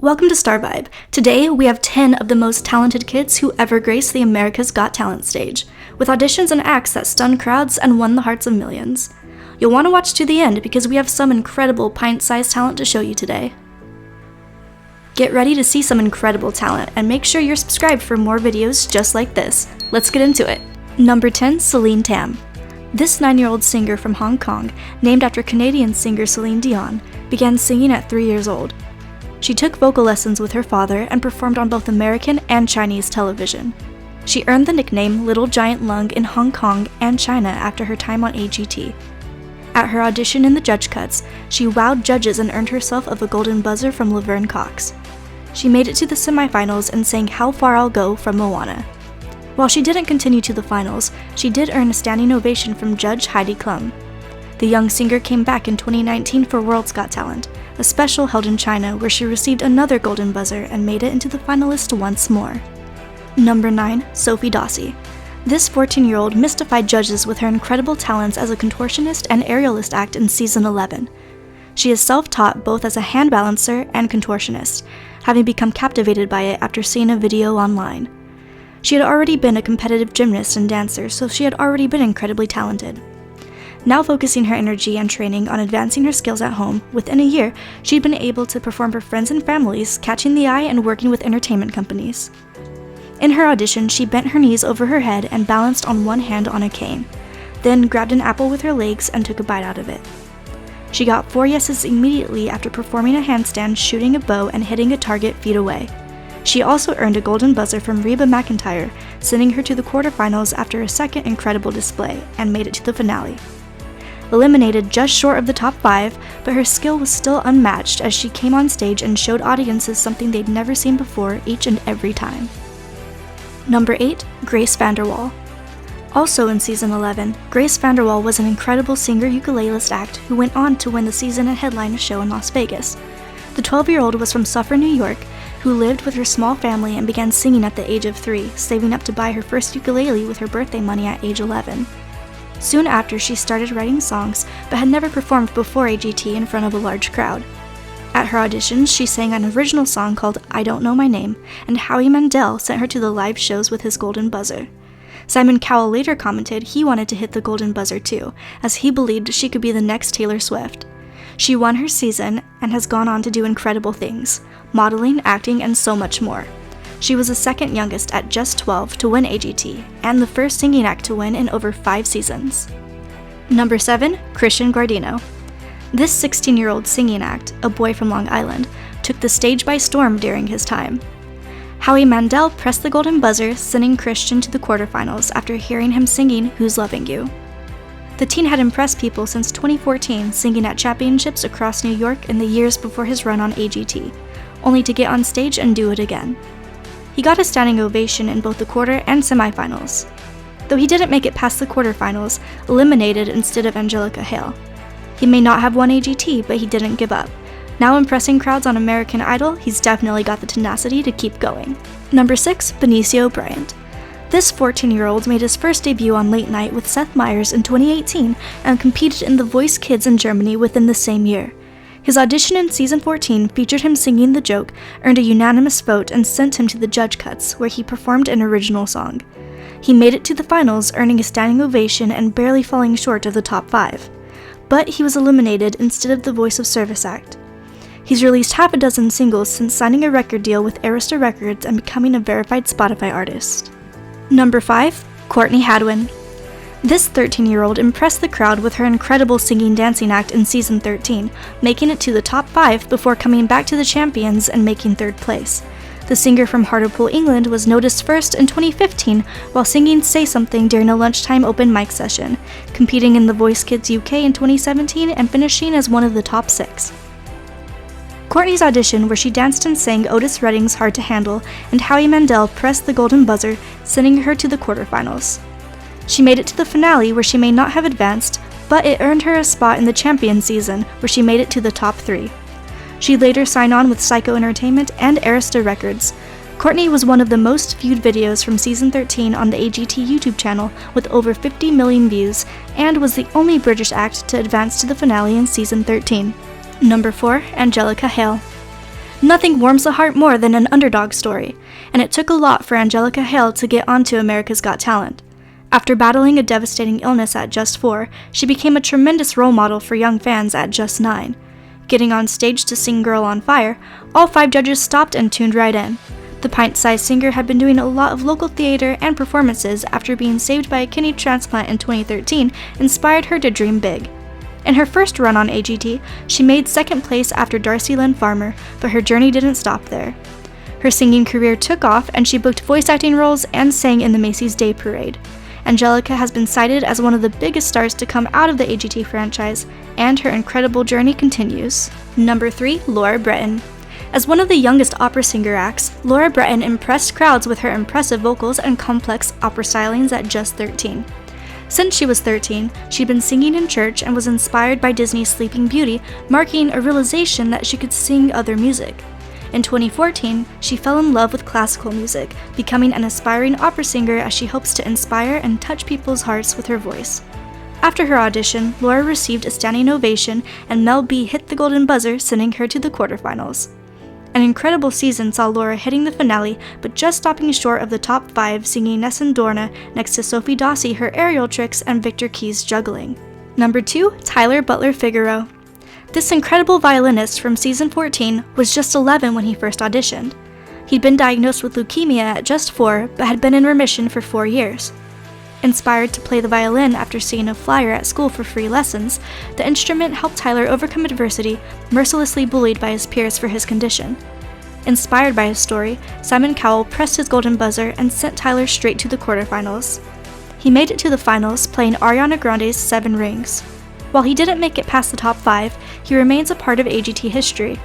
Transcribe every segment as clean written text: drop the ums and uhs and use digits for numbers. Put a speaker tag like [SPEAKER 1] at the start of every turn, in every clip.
[SPEAKER 1] Welcome to Star Vibe. Today, we have 10 of the most talented kids who ever graced the America's Got Talent stage, with auditions and acts that stunned crowds and won the hearts of millions. You'll want to watch to the end because we have some incredible pint-sized talent to show you today. Get ready to see some incredible talent, and make sure you're subscribed for more videos just like this. Let's get into it. Number 10, Celine Tam. This 9-year-old singer from Hong Kong, named after Canadian singer Celine Dion, began singing at 3 years old. She took vocal lessons with her father and performed on both American and Chinese television. She earned the nickname Little Giant Lung in Hong Kong and China after her time on AGT. At her audition in the judge cuts, she wowed judges and earned herself a golden buzzer from Laverne Cox. She made it to the semifinals and sang How Far I'll Go from Moana. While she didn't continue to the finals, she did earn a standing ovation from Judge Heidi Klum. The young singer came back in 2019 for World's Got Talent, a special held in China where she received another golden buzzer and made it into the finalist once more. Number 9, Sofie Dossi. This 14-year-old mystified judges with her incredible talents as a contortionist and aerialist act in season 11. She is self-taught both as a hand balancer and contortionist, having become captivated by it after seeing a video online. She had already been a competitive gymnast and dancer, so she had already been incredibly talented. Now focusing her energy and training on advancing her skills at home, within a year, she'd been able to perform for friends and families, catching the eye and working with entertainment companies. In her audition, she bent her knees over her head and balanced on one hand on a cane, then grabbed an apple with her legs and took a bite out of it. She got 4 yeses immediately after performing a handstand, shooting a bow, and hitting a target feet away. She also earned a golden buzzer from Reba McEntire, sending her to the quarterfinals after a second incredible display, and made it to the finale. Eliminated just short of the top 5, but her skill was still unmatched as she came on stage and showed audiences something they'd never seen before each and every time. Number 8, Grace Vanderwaal. Also in season 11, Grace Vanderwaal was an incredible singer-ukulelist act who went on to win the season and headline a show in Las Vegas. The 12-year-old was from Suffern, New York, who lived with her small family and began singing at the age of 3, saving up to buy her first ukulele with her birthday money at age 11. Soon after, she started writing songs, but had never performed before AGT in front of a large crowd. At her auditions, she sang an original song called I Don't Know My Name, and Howie Mandel sent her to the live shows with his golden buzzer. Simon Cowell later commented he wanted to hit the golden buzzer too, as he believed she could be the next Taylor Swift. She won her season and has gone on to do incredible things, modeling, acting, and so much more. She was the second youngest at just 12 to win AGT, and the first singing act to win in over 5 seasons. Number 7, Christian Guardino. This 16-year-old singing act, a boy from Long Island, took the stage by storm during his time. Howie Mandel pressed the golden buzzer, sending Christian to the quarterfinals after hearing him singing Who's Loving You. The teen had impressed people since 2014, singing at championships across New York in the years before his run on AGT, only to get on stage and do it again. He got a standing ovation in both the quarter and semifinals, though he didn't make it past the quarterfinals, eliminated instead of Angelica Hale. He may not have won AGT, but he didn't give up. Now impressing crowds on American Idol, he's definitely got the tenacity to keep going. Number 6, Benicio Bryant. This 14-year-old made his first debut on Late Night with Seth Meyers in 2018 and competed in The Voice Kids in Germany within the same year. His audition in season 14 featured him singing The Joke, earned a unanimous vote, and sent him to the judge cuts, where he performed an original song. He made it to the finals, earning a standing ovation and barely falling short of the top 5. But he was eliminated instead of the Voice of Service act. He's released half a dozen singles since signing a record deal with Arista Records and becoming a verified Spotify artist. Number 5, Courtney Hadwin. This 13-year-old impressed the crowd with her incredible singing-dancing act in season 13, making it to the top 5 before coming back to the champions and making 3rd place. The singer from Hartlepool, England was noticed first in 2015 while singing Say Something during a lunchtime open mic session, competing in The Voice Kids UK in 2017 and finishing as one of the top 6. Courtney's audition, where she danced and sang Otis Redding's Hard to Handle, and Howie Mandel pressed the golden buzzer, sending her to the quarterfinals. She made it to the finale, where she may not have advanced, but it earned her a spot in the champion season, where she made it to the top 3. She later signed on with Psycho Entertainment and Arista Records. Courtney was one of the most viewed videos from season 13 on the AGT YouTube channel, with over 50 million views, and was the only British act to advance to the finale in season 13. Number 4, Angelica Hale. Nothing warms the heart more than an underdog story, and it took a lot for Angelica Hale to get onto America's Got Talent. After battling a devastating illness at just 4, she became a tremendous role model for young fans at just 9. Getting on stage to sing Girl on Fire, all 5 judges stopped and tuned right in. The pint-sized singer had been doing a lot of local theater and performances after being saved by a kidney transplant in 2013 inspired her to dream big. In her first run on AGT, she made 2nd place after Darci Lynne Farmer, but her journey didn't stop there. Her singing career took off and she booked voice acting roles and sang in the Macy's Day Parade. Angelica has been cited as one of the biggest stars to come out of the AGT franchise, and her incredible journey continues. Number 3, Laura Bretan. As one of the youngest opera singer acts, Laura Bretan impressed crowds with her impressive vocals and complex opera stylings at just 13. Since she was 13, she'd been singing in church and was inspired by Disney's Sleeping Beauty, marking a realization that she could sing other music. In 2014, she fell in love with classical music, becoming an aspiring opera singer as she hopes to inspire and touch people's hearts with her voice. After her audition, Laura received a standing ovation and Mel B hit the golden buzzer, sending her to the quarterfinals. An incredible season saw Laura hitting the finale, but just stopping short of the top 5 singing Nessun Dorna next to Sofie Dossi her aerial tricks and Victor Key's juggling. Number 2, Tyler Butler-Figueroa. This incredible violinist from season 14 was just 11 when he first auditioned. He'd been diagnosed with leukemia at just 4, but had been in remission for 4 years. Inspired to play the violin after seeing a flyer at school for free lessons, the instrument helped Tyler overcome adversity, mercilessly bullied by his peers for his condition. Inspired by his story, Simon Cowell pressed his golden buzzer and sent Tyler straight to the quarterfinals. He made it to the finals, playing Ariana Grande's 7 Rings. While he didn't make it past the top 5, he remains a part of AGT history.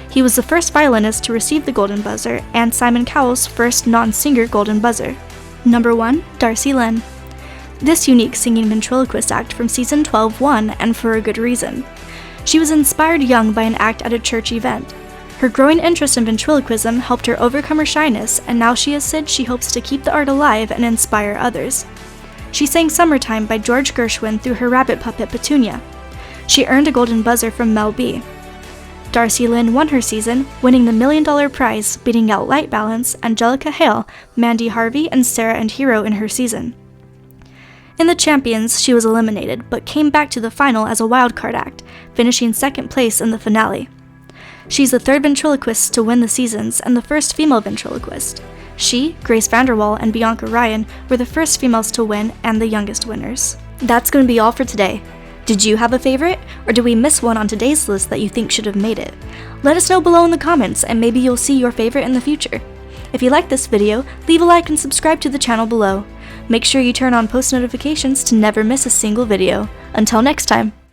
[SPEAKER 1] He was the first violinist to receive the golden buzzer, and Simon Cowell's first non-singer golden buzzer. Number 1, Darci Lynne. This unique singing ventriloquist act from season 12 won, and for a good reason. She was inspired young by an act at a church event. Her growing interest in ventriloquism helped her overcome her shyness, and now she has said she hopes to keep the art alive and inspire others. She sang Summertime by George Gershwin through her rabbit puppet Petunia. She earned a golden buzzer from Mel B. Darci Lynne won her season, winning the $1 million prize, beating out Light Balance, Angelica Hale, Mandy Harvey, and Sarah and Hero in her season. In the Champions, she was eliminated, but came back to the final as a wildcard act, finishing 2nd place in the finale. She's the 3rd ventriloquist to win the seasons and the first female ventriloquist. She, Grace Vanderwaal, and Bianca Ryan were the first females to win and the youngest winners. That's going to be all for today. Did you have a favorite, or did we miss one on today's list that you think should have made it? Let us know below in the comments, and maybe you'll see your favorite in the future. If you liked this video, leave a like and subscribe to the channel below. Make sure you turn on post notifications to never miss a single video. Until next time!